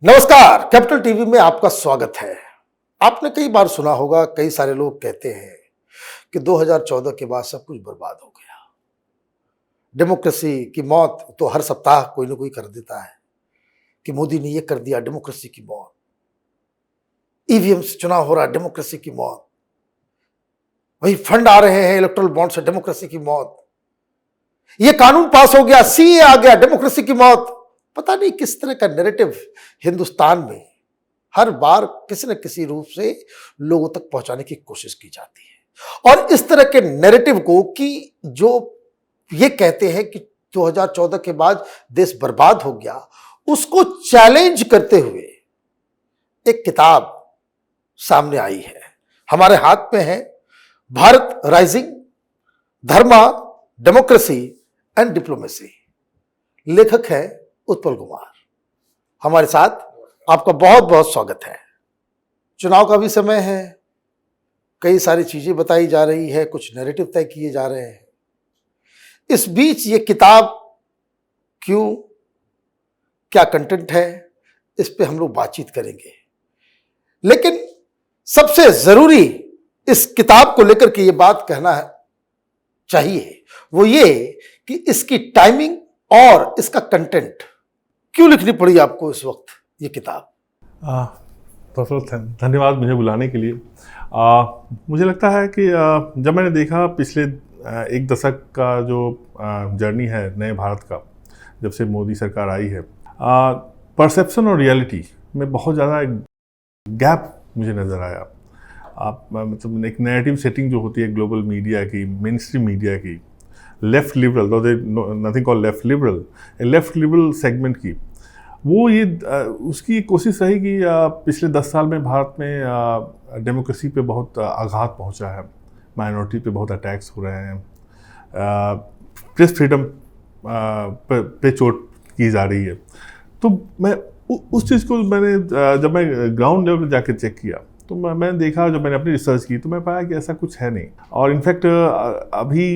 नमस्कार, capital TV में आपका स्वागत है। आपने कई बार सुना होगा, कई सारे लोग कहते हैं कि 2014 के बाद सब कुछ बर्बाद हो गया। डेमोक्रेसी की मौत तो हर सप्ताह कोई ना कोई कर देता है कि मोदी ने ये कर दिया, डेमोक्रेसी की मौत। ईवीएम से चुनाव हो रहा है, डेमोक्रेसी की मौत। वही फंड आ रहे हैं इलेक्ट्रल बॉन्ड से, डेमोक्रेसी की मौत। ये कानून पास हो गया, सीए आ गया, डेमोक्रेसी की मौत। पता नहीं किस तरह का नैरेटिव हिंदुस्तान में हर बार किसी न किसी रूप से लोगों तक पहुंचाने की कोशिश की जाती है। और इस तरह के नैरेटिव को कि जो ये कहते हैं कि 2014 के बाद देश बर्बाद हो गया, उसको चैलेंज करते हुए एक किताब सामने आई है। हमारे हाथ में है Bharat rising, Dharma, democracy and diplomacy. लेखक है उत्पल कुमार। हमारे साथ आपका बहुत बहुत स्वागत है। चुनाव का भी समय है, कई सारी चीजें बताई जा रही है, कुछ नैरेटिव तय किए जा रहे हैं। इस बीच ये किताब क्यों, क्या कंटेंट है, इस पे हम लोग बातचीत करेंगे। लेकिन सबसे जरूरी इस किताब को लेकर के ये बात कहना है चाहिए, वो ये कि इसकी टाइमिंग और इसका कंटेंट क्यों लिखनी पड़ी आपको इस वक्त ये किताब। धन्यवाद मुझे बुलाने के लिए। मुझे लगता है कि जब मैंने देखा पिछले एक दशक का जो जर्नी है नए भारत का, जब से मोदी सरकार आई है, परसेप्शन और रियलिटी में बहुत ज़्यादा गैप मुझे नज़र आया। मतलब एक नैरेटिव सेटिंग जो होती है ग्लोबल मीडिया की, मेन स्ट्रीम मीडिया की, left liberal, nothing called left liberal, left liberal segment की, वो ये उसकी कोशिश रही कि पिछले 10 साल में भारत में डेमोक्रेसी पे बहुत आघात पहुंचा है, माइनॉरिटी पे बहुत अटैक्स हो रहे हैं, प्रेस फ्रीडम पे चोट की जा रही है। तो मैं उस चीज़ को जब मैं ग्राउंड लेवल पर जाकर चेक किया तो मैंने देखा, जब मैंने अपनी रिसर्च की तो मैं पाया कि ऐसा कुछ है नहीं। और इनफैक्ट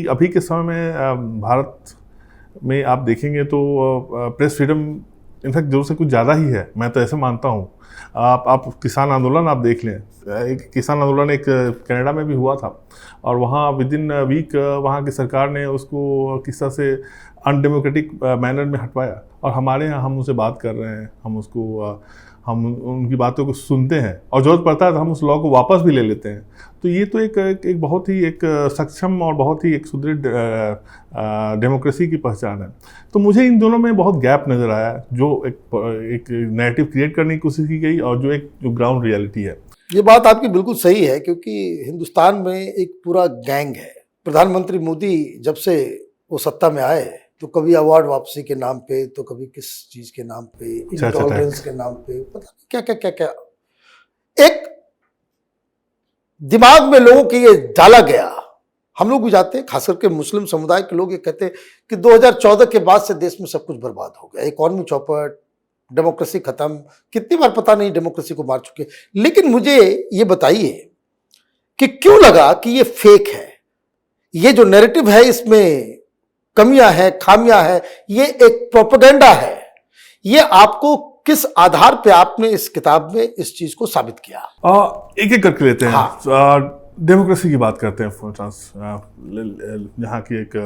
अभी के समय में भारत में आप देखेंगे तो प्रेस फ्रीडम इनफैक्ट जरूर से कुछ ज़्यादा ही है, मैं तो ऐसे मानता हूँ। आप किसान आंदोलन आप देख लें, एक किसान आंदोलन एक कनाडा में भी हुआ था और वहाँ विद इन वीक वहाँ की सरकार ने उसको किस तरह से अनडेमोक्रेटिक मैनर में हटवाया। और हमारे यहाँ हम उनसे बात कर रहे हैं, हम उनकी बातों को सुनते हैं और ज़रूरत पड़ता है तो हम उस लॉ को वापस भी ले लेते हैं। तो ये तो एक बहुत ही एक सक्षम और बहुत ही एक सुदृढ़ डेमोक्रेसी की पहचान है। तो मुझे इन दोनों में बहुत गैप नज़र आया, जो एक नैरेटिव क्रिएट करने की कोशिश की गई और जो ग्राउंड रियलिटी है। ये बात आपकी बिल्कुल सही है, क्योंकि हिंदुस्तान में एक पूरा गैंग है। प्रधानमंत्री मोदी जब से वो सत्ता में आए तो कभी अवार्ड वापसी के नाम पे, तो कभी किस चीज के नाम पे, इंटॉलरेंस के नाम पे, पता नहीं क्या क्या क्या क्या एक दिमाग में लोगों के ये डाला गया। हम लोग भी जाते हैं, खास करके मुस्लिम समुदाय के लोग ये कहते हैं कि 2014 के बाद से देश में सब कुछ बर्बाद हो गया, इकॉनमी चौपट, डेमोक्रेसी खत्म। कितनी बार पता नहीं डेमोक्रेसी को मार चुके। लेकिन मुझे ये बताइए कि क्यों लगा कि ये फेक है, ये जो नैरेटिव है इसमें कमियां हैं, खामियां हैं, ये एक प्रोपेगेंडा है। ये आपको किस आधार पे आपने इस किताब में इस चीज को साबित किया? एक एक करके लेते हैं। हाँ। डेमोक्रेसी की बात करते हैं, फॉर इंस्टेंस यहाँ की एक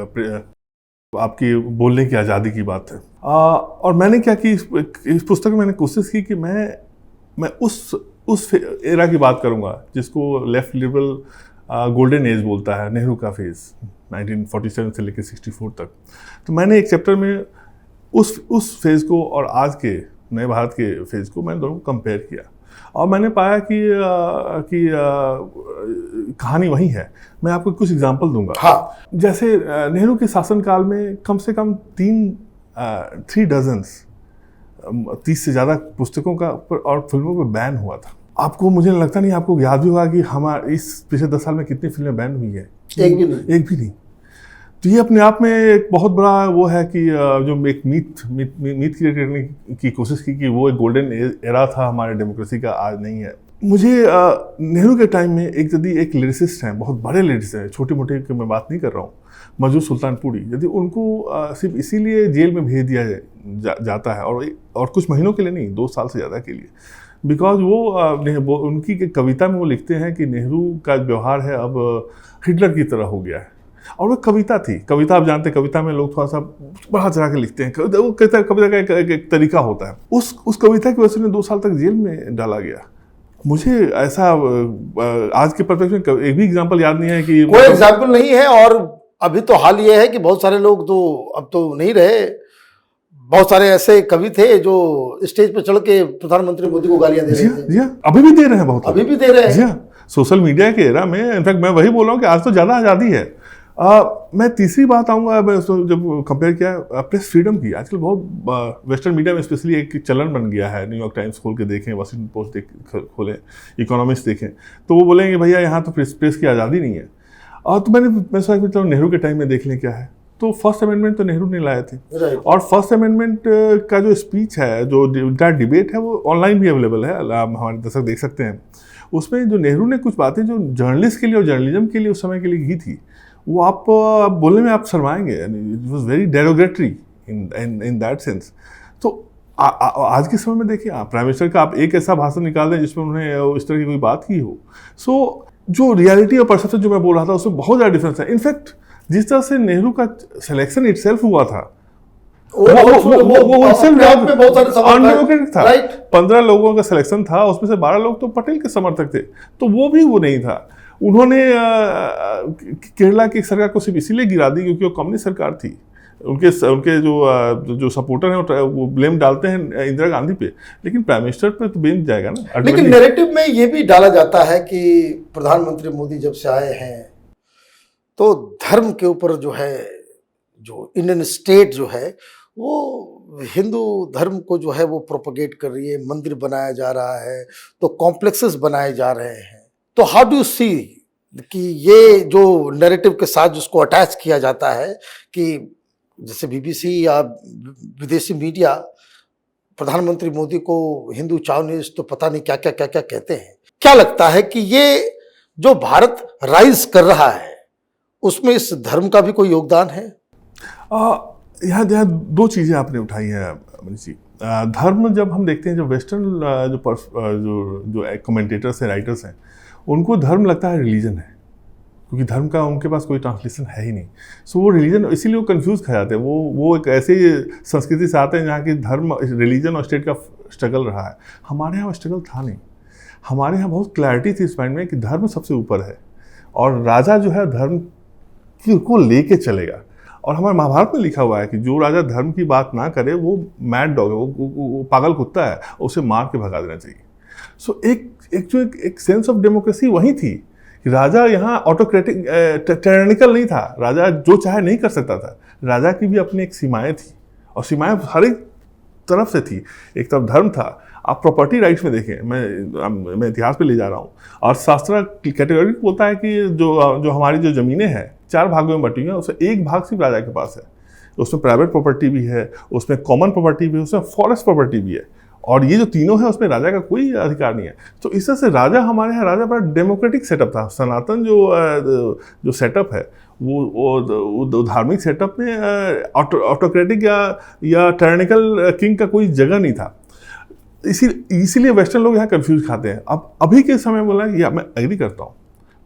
आपकी बोलने की आज़ादी की बात है। और मैंने क्या कि इस पुस्तक में मैंने कोशिश की कि मैं उस एरा की बात करूँगा जिसको लेफ्ट लिबरल गोल्डन एज बोलता है, नेहरू का फेज 1947 से लेकर 64 तक। तो मैंने एक चैप्टर में उस फेज को और आज के नए भारत के फेज को मैंने दोनों को कंपेयर किया और मैंने पाया कि कहानी वही है। मैं आपको कुछ एग्जांपल दूंगा। हाँ। जैसे नेहरू के शासनकाल में कम से कम 3 डजन 30 से ज़्यादा पुस्तकों का और फिल्मों पर बैन हुआ था। आपको, मुझे लगता नहीं आपको याद भी होगा कि हमारे इस पिछले 10 साल में कितनी फिल्में बैन हुई है। एक भी नहीं। तो ये अपने आप में एक बहुत बड़ा वो है कि जो एक मीथ क्रिएट करने की कोशिश की कि वो एक गोल्डन एरा था हमारे डेमोक्रेसी का, आज नहीं है। मुझे नेहरू के टाइम में यदि एक लिरिसिस्ट हैं, बहुत बड़े लिरिसिस्ट हैं, छोटे मोटे की मैं बात नहीं कर रहा हूँ, मजरूर सुल्तानपुरी, यदि उनको सिर्फ इसीलिए जेल में भेज दिया जाता है और कुछ महीनों के लिए नहीं, 2 साल से ज़्यादा के लिए, बिकॉज वो उनकी कविता में वो लिखते हैं कि नेहरू का व्यवहार है अब हिटलर की तरह हो गया है। और वो कविता थी, कविता आप जानते हैं, कविता में लोग थोड़ा सा बढ़ा चढ़ा के लिखते हैं, वो कविता का एक तरीका होता है। उस कविता की वजह से 2 साल तक जेल में डाला गया। मुझे ऐसा आज के परस्पेक्टिव में एक भी एग्जांपल याद नहीं है कि कोई एग्जांपल नहीं है। और अभी तो हाल ये है कि बहुत सारे लोग तो अब तो नहीं रहे, बहुत सारे ऐसे कवि थे जो स्टेज पे चढ़ के प्रधानमंत्री मोदी को गालियां दे रहे थे। जी हाँ, अभी भी दे रहे हैं, बहुत अभी भी दे रहे हैं। जी हाँ, सोशल मीडिया के एरा में इनफैक्ट मैं वही बोल रहा हूँ कि आज तो ज़्यादा आज़ादी है। मैं तीसरी बात आऊँगा, मैं जब कंपेयर किया प्रेस फ्रीडम की, आजकल बहुत वेस्टर्न मीडिया में स्पेशली एक चलन बन गया है। न्यूयॉर्क टाइम्स खोल के देखें, वाशिंगटन पोस्ट खोलें, इकोनॉमिस्ट देखें, तो वो बोलेंगे भैया यहाँ तो प्रेस की आज़ादी नहीं है। तो मैं सोचा कि चलो नेहरू के टाइम में देख लें क्या है। तो फर्स्ट अमेंडमेंट तो नेहरू ने लाए थे, और फर्स्ट अमेंडमेंट का जो स्पीच है, जो डिबेट है, वो ऑनलाइन भी अवेलेबल है, हमारे दर्शक देख सकते हैं। उसमें जो नेहरू ने कुछ बातें जो जर्नलिस्ट के लिए और जर्नलिज्म के लिए उस समय के लिए की थी, वो आप बोलने में आप शर्माएंगे। It was very derogatory in that sense. तो आज के समय में देखिए, प्राइम मिनिस्टर का आप एक ऐसा भाषण निकाल दें जिसमें उन्होंने इस तरह की कोई बात की हो। सो जो रियलिटी और परसेप्शन जो मैं बोल रहा था, उसमें बहुत ज़्यादा डिफरेंस है। इनफैक्ट जिस तरह से नेहरू का सिलेक्शन इटसेल्फ हुआ था, वो अनडेमोक्रेटिक था। 15 लोगों का सिलेक्शन था, उसमें से 12 लोग तो पटेल के समर्थक थे, तो वो नहीं था। उन्होंने केरला की सरकार को सिर्फ इसीलिए गिरा दी क्योंकि वो कम्युनिस्ट सरकार थी। उनके जो सपोर्टर हैं वो ब्लेम डालते हैं इंदिरा गांधी पे, लेकिन प्राइम मिनिस्टर पे तो ब्लेम जाएगा ना। लेकिन नैरेटिव में ये भी डाला जाता है कि प्रधानमंत्री मोदी जब से आए हैं तो धर्म के ऊपर जो है, जो इंडियन स्टेट जो है वो हिंदू धर्म को जो है वो प्रोपगेट कर रही है, मंदिर बनाया जा रहा है, तो कॉम्प्लेक्सेस बनाए जा रहे हैं। तो हाउ डू सी कि ये जो नैरेटिव के साथ जिसको अटैच किया जाता है कि जैसे बीबीसी या विदेशी मीडिया प्रधानमंत्री मोदी को हिंदू चाउनिस्ट तो पता नहीं क्या क्या क्या क्या कहते हैं, क्या लगता है कि ये जो भारत राइज कर रहा है उसमें इस धर्म का भी कोई योगदान है? यहाँ 2 चीज़ें आपने उठाई हैं मनीष जी। धर्म जब हम देखते हैं, जो वेस्टर्न जो कमेंटेटर्स हैं, राइटर्स हैं, उनको धर्म लगता है रिलीजन है, क्योंकि धर्म का उनके पास कोई ट्रांसलेशन है ही नहीं। सो वो रिलीजन, इसीलिए वो कंफ्यूज खा जाते हैं। वो एक ऐसी संस्कृति से आते हैं जहाँ की धर्म, रिलीजन और स्टेट का स्ट्रगल रहा है। हमारे यहाँ स्ट्रगल था नहीं। हमारे यहाँ बहुत क्लैरिटी थी इस माइंड में कि धर्म सबसे ऊपर है, और राजा जो है धर्म को लेके चलेगा। और हमारे महाभारत में लिखा हुआ है कि जो राजा धर्म की बात ना करे वो मैड डॉग है, वो पागल कुत्ता है, उसे मार के भगा देना चाहिए। सो एक सेंस ऑफ डेमोक्रेसी वही थी कि राजा यहाँ ऑटोक्रेटिक टिरानिकल नहीं था। राजा जो चाहे नहीं कर सकता था। राजा की भी अपनी एक सीमाएं थी, और सीमाएं हर एक तरफ से थी। एक तरफ धर्म था। आप प्रॉपर्टी राइट्स में देखें, मैं इतिहास पे ले जा रहा हूँ, और शास्त्र कैटेगरी बोलता है कि जो हमारी जो ज़मीनें हैं 4 भागों में बटी हुई हैं, उसमें 1 भाग सिर्फ राजा के पास है। उसमें प्राइवेट प्रॉपर्टी भी है, उसमें कॉमन प्रॉपर्टी भी है, उसमें फॉरेस्ट प्रॉपर्टी भी है, और ये जो तीनों है उसमें राजा का कोई अधिकार नहीं है। तो इस तरह से राजा, हमारे यहाँ राजा बड़ा डेमोक्रेटिक सेटअप था। सनातन जो सेटअप है वो धार्मिक सेटअप में ऑटोक्रेटिक या टायरनिकल किंग का कोई जगह नहीं था। इसीलिए वेस्टर्न लोग यहाँ कंफ्यूज खाते हैं। अब अभी के समय बोला कि मैं एग्री करता हूँ,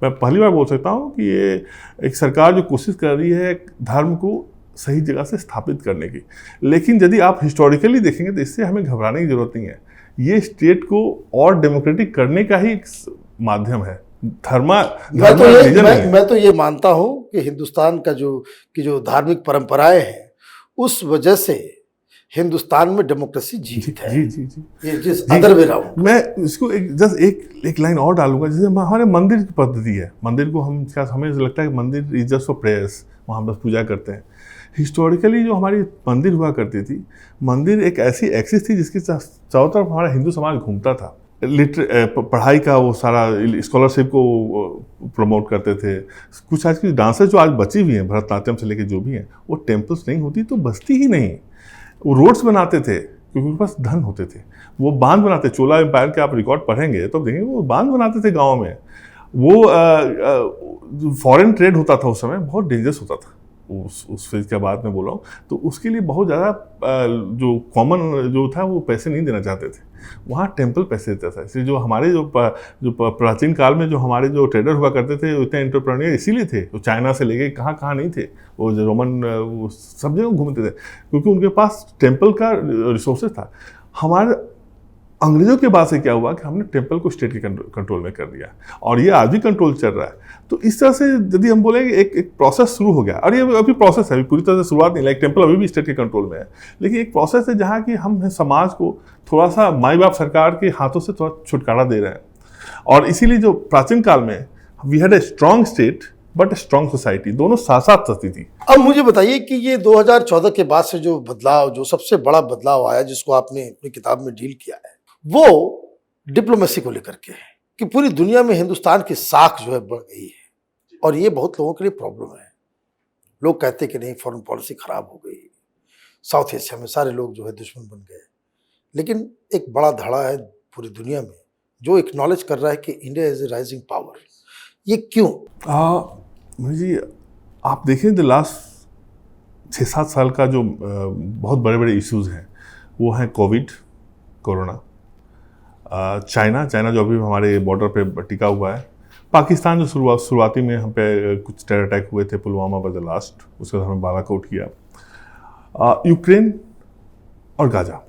मैं पहली बार बोल सकता हूँ कि ये एक सरकार जो कोशिश कर रही है धर्म को सही जगह से स्थापित करने की। लेकिन यदि आप हिस्टोरिकली देखेंगे तो इससे हमें घबराने की जरूरत नहीं है। ये स्टेट को और डेमोक्रेटिक करने का ही एक माध्यम है। मैं तो ये मानता हूँ कि हिंदुस्तान का जो धार्मिक परंपराएं हैं उस वजह से हिंदुस्तान में डेमोक्रेसी जीत है। जी। ये जिस अदर वे राउंड, मैं इसको एक लाइन और डालूंगा। जैसे हमारे मंदिर की पद्धति है, मंदिर को हमें लगता है कि मंदिर इज जस्ट फॉर प्रेयर्स, वहाँ हम बस पूजा करते हैं। हिस्टोरिकली जो हमारी मंदिर हुआ करती थी, मंदिर एक ऐसी एक्सिस थी जिसके चारों तरफ हमारा हिंदू समाज घूमता था। पढ़ाई का वो सारा स्कॉलरशिप को प्रमोट करते थे। कुछ आज की डांसर्स जो आज बची हुई हैं, भरतनाट्यम से लेके जो भी हैं, वो टेम्पल्स नहीं होती तो बसती ही नहीं। वो रोड्स बनाते थे, क्योंकि उनके पास धन होते थे। वो बांध बनाते, चोला एम्पायर के आप रिकॉर्ड पढ़ेंगे तो देखेंगे वो बांध बनाते थे गाँव में। वो फॉरेन ट्रेड होता था उस समय, बहुत डेंजरस होता था उस फेज के बाद मैं बोल रहा हूँ। तो उसके लिए बहुत ज़्यादा जो कॉमन जो था वो पैसे नहीं देना चाहते थे, वहाँ टेम्पल पैसे देता था। इसलिए जो हमारे जो प्राचीन काल में जो हमारे जो ट्रेडर हुआ करते थे उतने एंटरप्रेन्योर इसीलिए थे, तो चाइना से लेके कहाँ कहाँ नहीं थे, वो जो रोमन वो सब जगह घूमते थे, क्योंकि उनके पास टेम्पल का रिसोर्सेज था। हमारे अंग्रेजों के बाद से क्या हुआ कि हमने टेम्पल को स्टेट के कंट्रोल में कर दिया, और ये आज भी कंट्रोल चल रहा है। तो इस तरह से यदि हम बोलेंगे एक प्रोसेस शुरू हो गया, और ये अभी प्रोसेस है, अभी पूरी तरह से शुरुआत नहीं, लाइक टेम्पल अभी भी स्टेट के कंट्रोल में है, लेकिन एक प्रोसेस है जहाँ कि हम समाज को थोड़ा सा माई बाप सरकार के हाथों से थोड़ा छुटकारा दे रहे हैं। और इसीलिए जो प्राचीन काल में we had a strong state but strong society, दोनों साथ साथ चलती थी। अब मुझे बताइए कि ये 2014 के बाद से जो बदलाव, जो सबसे बड़ा बदलाव आया जिसको आपने अपनी किताब में डील किया है, वो डिप्लोमेसी को लेकर के है कि पूरी दुनिया में हिंदुस्तान की साख जो है बढ़ गई है, और ये बहुत लोगों के लिए प्रॉब्लम है। लोग कहते हैं कि नहीं, फॉरेन पॉलिसी खराब हो गई, साउथ एशिया में सारे लोग जो है दुश्मन बन गए। लेकिन एक बड़ा धड़ा है पूरी दुनिया में जो एक्नॉलेज कर रहा है कि India is a rising power. ये क्यों? जी, आप देखें द लास्ट 6-7 साल का जो बहुत बड़े बड़े इश्यूज हैं वो हैं कोविड, कोरोना, चाइना जो अभी हमारे बॉर्डर पे टिका हुआ है, पाकिस्तान जो शुरुआती में हम पे कुछ टेरर अटैक हुए थे, पुलवामा बज लास्ट, उसके बाद हमें बालाकोट किया, यूक्रेन और गाजा।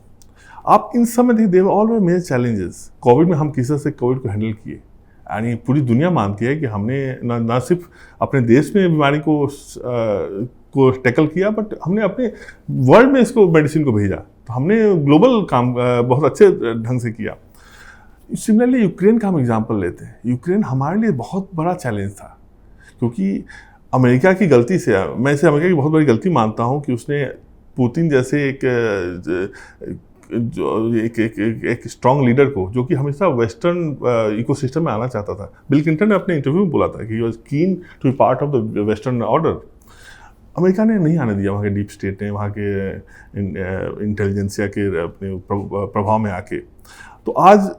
आप इन सब में देखिए they were all were major challenges. Covid में हम किस तरह से कोविड को हैंडल किए, यानी पूरी दुनिया मानती है कि हमने ना सिर्फ अपने देश में बीमारी को टैकल किया, बट हमने अपने वर्ल्ड में इसको मेडिसिन को भेजा। तो हमने ग्लोबल काम बहुत अच्छे ढंग से किया। सिमिलरली यूक्रेन का हम एग्जांपल लेते हैं। यूक्रेन हमारे लिए बहुत बड़ा चैलेंज था, क्योंकि अमेरिका की गलती से, मैं इसे अमेरिका की बहुत बड़ी गलती मानता हूँ कि उसने पुतिन जैसे एक स्ट्रॉन्ग लीडर को, जो कि हमेशा वेस्टर्न इकोसिस्टम में आना चाहता था। बिल क्लिंटन ने अपने इंटरव्यू में बोला था कि he was keen to be part of the western order. America ने नहीं आने दिया, वहाँ के डीप स्टेट ने, वहाँ के इंटेलिजेंसिया के अपने प्रभाव में आके। तो आज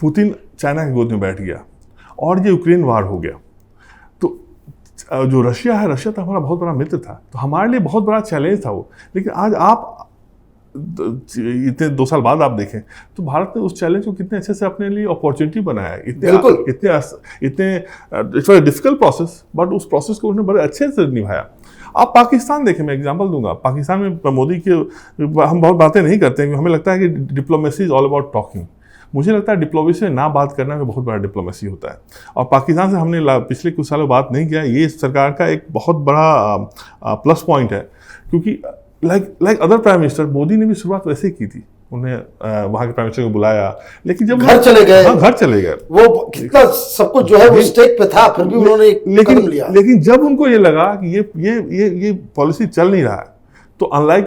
पुतिन चाइना की गोद में बैठ गया और ये यूक्रेन वार हो गया। तो जो रशिया है, रशिया तो हमारा बहुत बड़ा मित्र था, तो हमारे लिए बहुत बड़ा चैलेंज था वो। लेकिन आज आप इतने 2 साल बाद आप देखें तो भारत ने उस चैलेंज को कितने अच्छे से अपने लिए अपॉर्चुनिटी बनाया है। इतने it's a difficult process, but उस प्रोसेस को उन्होंने बड़े अच्छे से निभाया। आप पाकिस्तान देखें, मैं एग्जांपल दूंगा। पाकिस्तान में मोदी के हम बहुत बातें नहीं करते हैं, हमें लगता है कि diplomacy is all about talking. मुझे लगता है डिप्लोमेसी में ना बात करना में बहुत बड़ा डिप्लोमेसी होता है, और पाकिस्तान से हमने पिछले कुछ सालों बात नहीं किया। ये सरकार का एक बहुत बड़ा प्लस पॉइंट है, क्योंकि like other prime minister, Modi ने भी शुरुआत वैसे ही की थी। उन्हें वहाँ के प्राइम मिनिस्टर को बुलाया, लेकिन जब घर चले गए, हाँ, घर चले गए, वो कितना सब कुछ जो है वो स्टेक पे था, फिर भी उन्होंने एक कदम लिया। लेकिन जब उनको ये लगा कि ये पॉलिसी चल नहीं रहा है, तो unlike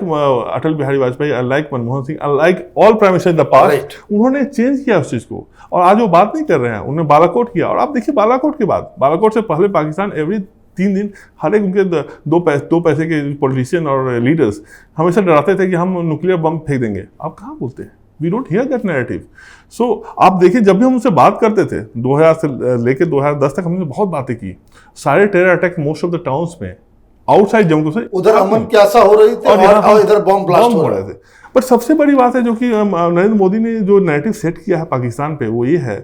Atal Bihari Vajpayee, unlike Manmohan Singh, unlike all prime minister in the past, उन्होंने चेंज किया उस चीज़ को, और आज वो बात नहीं कर रहे हैं। उन्होंने बालाकोट किया, और आप देखिए बालाकोट के बाद, बालाकोट से पहले पाकिस्तान एवरी 3 दिन हर एक उनके दो पैसे के पॉलिटिशियन और लीडर्स हमेशा डराते थे कि हम न्यूक्लियर बम फेंक देंगे। आप कहाँ बोलते हैं? We don't hear that narrative. So आप देखिए, जब भी हम उनसे बात करते थे 2000 से लेकर 2010 तक हमने बहुत बातें की। सारे terror attack most of the towns में आउटसाइड जम्मू से, उधर अमन की आशा हो रही थी और इधर बम ब्लास्ट हो रहे थे। बट सबसे बड़ी बात है जो कि नरेंद्र मोदी ने जो नैरेटिव सेट किया है पाकिस्तान पे, वो ये है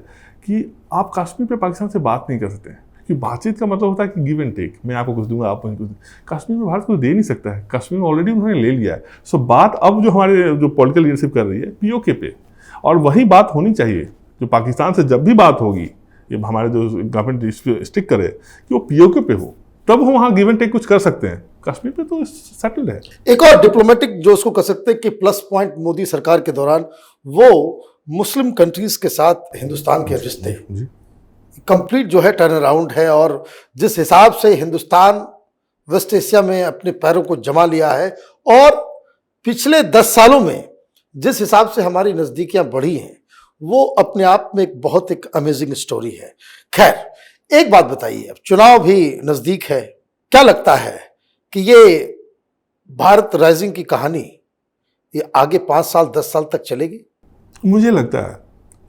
कि आप कश्मीर पे पाकिस्तान से बात नहीं कर सकते, कि बातचीत का मतलब होता है कि गिव एंड टेक, मैं आपको कुछ दूंगा, आप मुझे कुछ। कश्मीर में भारत कुछ दे नहीं सकता है, कश्मीर में ऑलरेडी उन्होंने ले लिया है। सो बात अब जो हमारे जो पॉलिटिकल लीडरशिप कर रही है पीओके पे, और वही बात होनी चाहिए। जो पाकिस्तान से जब भी बात होगी, ये हमारे जो गवर्नमेंट स्टिक करे कि वो पीओके पे हो, तब हम वहाँ गिव एंड टेक कुछ कर सकते हैं। कश्मीर पे तो सेटल्ड है। एक और डिप्लोमेटिक जो उसको कह सकते हैं कि प्लस पॉइंट मोदी सरकार के दौरान, वो मुस्लिम कंट्रीज के साथ हिंदुस्तान के रिश्ते कंप्लीट जो है टर्न अराउंड है, और जिस हिसाब से हिंदुस्तान वेस्ट एशिया में अपने पैरों को जमा लिया है, और पिछले 10 सालों में जिस हिसाब से हमारी नज़दीकियां बढ़ी हैं, वो अपने आप में एक बहुत एक अमेजिंग स्टोरी है। खैर, एक बात बताइए, अब चुनाव भी नज़दीक है, क्या लगता है कि ये भारत राइजिंग की कहानी ये आगे 5 साल 10 साल तक चलेगी? मुझे लगता है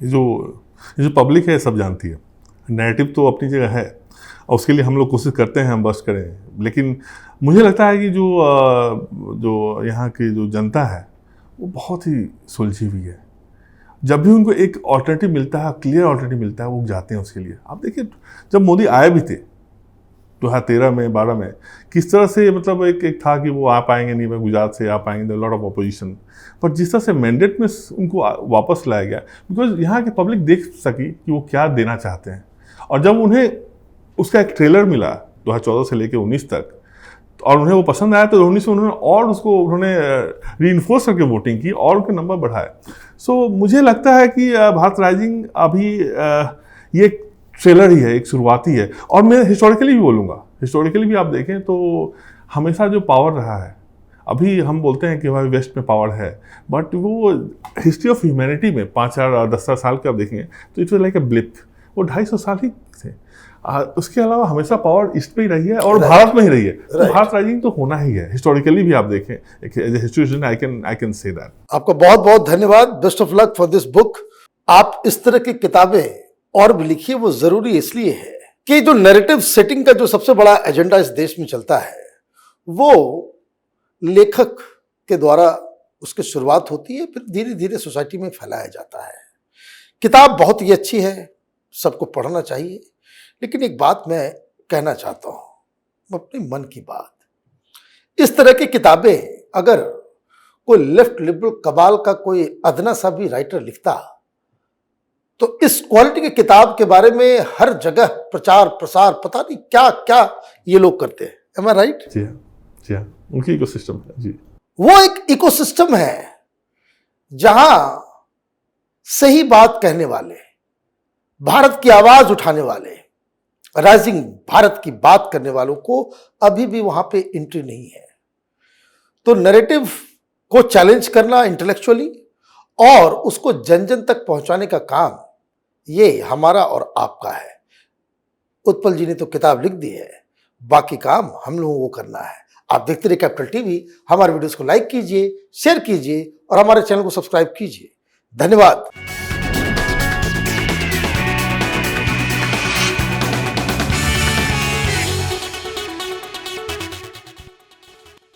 ये जो पब्लिक है सब जानती है। नैरेटिव तो अपनी जगह है और उसके लिए हम लोग कोशिश करते हैं हम बस्ट करें, लेकिन मुझे लगता है कि जो यहाँ की जो जनता है वो बहुत ही सुलझी हुई है। जब भी उनको एक ऑल्टरनेटिव मिलता है, क्लियर ऑल्टरनेटिव मिलता है, वो जाते हैं उसके लिए। आप देखिए जब मोदी आए भी थे 2013 में 12 में, किस तरह से मतलब एक था कि वो आ पाएंगे नहीं, मैं गुजरात से आ पाएंगे, लॉट ऑफ अपोजिशन, पर जिस तरह से मैंडेट में उनको वापस लाया गया, बिकॉज यहाँ की पब्लिक देख सकी कि वो क्या देना चाहते हैं। और जब उन्हें उसका एक ट्रेलर मिला 2014 से लेकर 19 तक और उन्हें वो पसंद आया, तो 19 में उन्होंने रीइंफोर्स करके वोटिंग की और उनके नंबर बढ़ाए। सो मुझे लगता है कि भारत राइजिंग अभी ये ट्रेलर ही है, एक शुरुआती है। और मैं हिस्टोरिकली भी बोलूँगा, हिस्टोरिकली भी आप देखें तो हमेशा जो पावर रहा है, अभी हम बोलते हैं कि हमारे वेस्ट में पावर है, बट वो हिस्ट्री ऑफ ह्यूमैनिटी में 5-10 साल के आप देखेंगे तो it was like a blip. वो 250 साल ही थे। उसके अलावा हमेशा पावर ईस्ट में ही रही है और भारत में ही रही है। तो भारत राइजिंग तो होना ही है, हिस्टोरिकली भी आप देखें, as a historian I can say that. आपका बहुत बहुत धन्यवाद। Best of luck for this book. आप इस तरह की किताबें और भी लिखिए। वो जरूरी इसलिए है कि जो नैरेटिव सेटिंग का जो सबसे बड़ा एजेंडा इस देश में चलता है, वो लेखक के द्वारा उसकी शुरुआत होती है, फिर धीरे धीरे सोसाइटी में फैलाया जाता है। किताब बहुत ही अच्छी है, सबको पढ़ना चाहिए। लेकिन एक बात मैं कहना चाहता हूं, अपने मन की बात, इस तरह की किताबें अगर कोई लेफ्ट लिबरल कबाल का कोई अदना सा भी राइटर लिखता तो इस क्वालिटी की किताब के बारे में हर जगह प्रचार प्रसार पता नहीं क्या क्या ये लोग करते हैं। एम आई राइट? जी हाँ, उनकी इकोसिस्टम है जी। वो एक इकोसिस्टम है जहां सही बात कहने वाले, भारत की आवाज उठाने वाले, राइजिंग भारत की बात करने वालों को अभी भी वहां पे एंट्री नहीं है। तो नैरेटिव को चैलेंज करना इंटेलेक्चुअली और उसको जन जन तक पहुंचाने का काम ये हमारा और आपका है। उत्पल जी ने तो किताब लिख दी है, बाकी काम हम लोगों को करना है। आप देखते रहिए कैपिटल टीवी। हमारे वीडियोस को लाइक कीजिए, शेयर कीजिए और हमारे चैनल को सब्सक्राइब कीजिए। धन्यवाद।